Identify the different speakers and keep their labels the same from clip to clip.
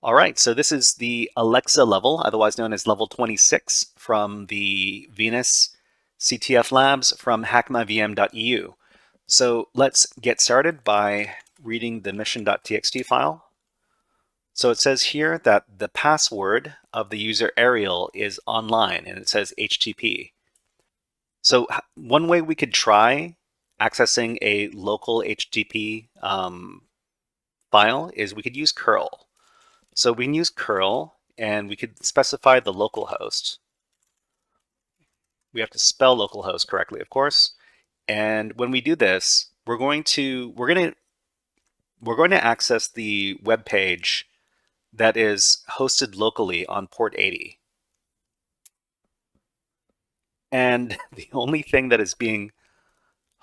Speaker 1: All right, so this is the Alexa level, otherwise known as level 26 from the Venus CTF labs from HackMyVM.eu. So let's get started by reading the mission.txt file. So it says here that the password of the user Ariel is online, and it says HTTP. So one way we could try accessing a local HTTP file is we could use curl. So we can use curl, and we could specify the local host. We have to spell localhost correctly, of course. And when we do this, we're going to access the web page that is hosted locally on port 80. And the only thing that is being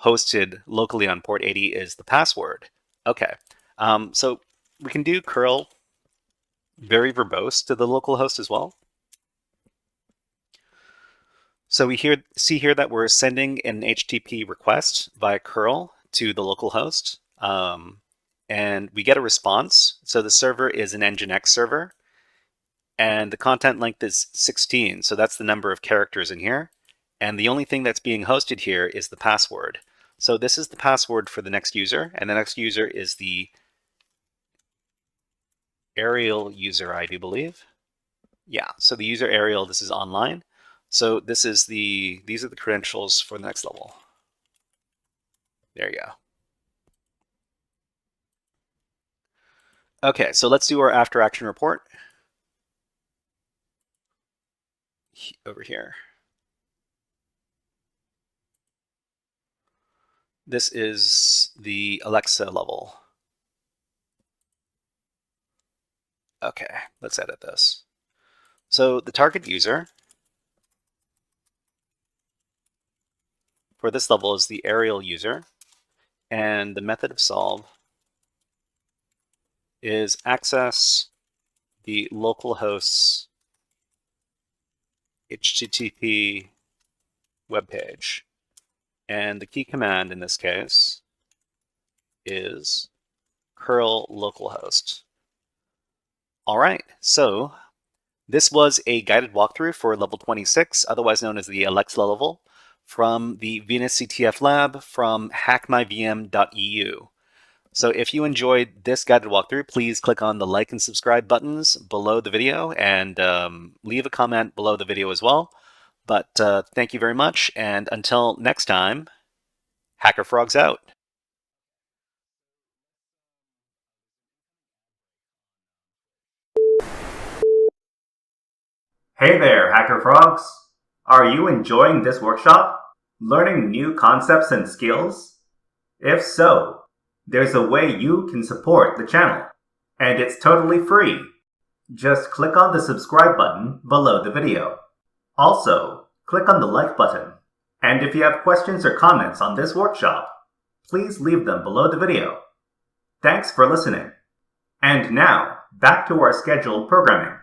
Speaker 1: hosted locally on port 80 is the password. Okay, so we can do curl very verbose to the local host as well. So we see here that we're sending an HTTP request via curl to the local host, and we get a response. So the server is an Nginx server, and the content length is 16. So that's the number of characters in here. And the only thing that's being hosted here is the password. So this is the password for the next user, and the next user is the Ariel user, I do believe. Yeah, so the user Ariel, this is online. So these are the credentials for the next level. There you go. Okay, so let's do our after action report over here. This is the Alexa level. Okay, let's edit this. So the target user for this level is the Ariel user, and the method of solve is access the local host's HTTP web page. And the key command in this case is curl localhost. All right, so this was a guided walkthrough for level 26, otherwise known as the Alexa level, from the Venus CTF lab from HackMyVM.eu. So if you enjoyed this guided walkthrough, please click on the like and subscribe buttons below the video, and leave a comment below the video as well. But thank you very much, and until next time, HackerFrogs out.
Speaker 2: Hey there, HackerFrogs! Are you enjoying this workshop? Learning new concepts and skills? If so, there's a way you can support the channel, and it's totally free. Just click on the subscribe button below the video. Also, click on the like button. And if you have questions or comments on this workshop, please leave them below the video. Thanks for listening. And now, back to our scheduled programming.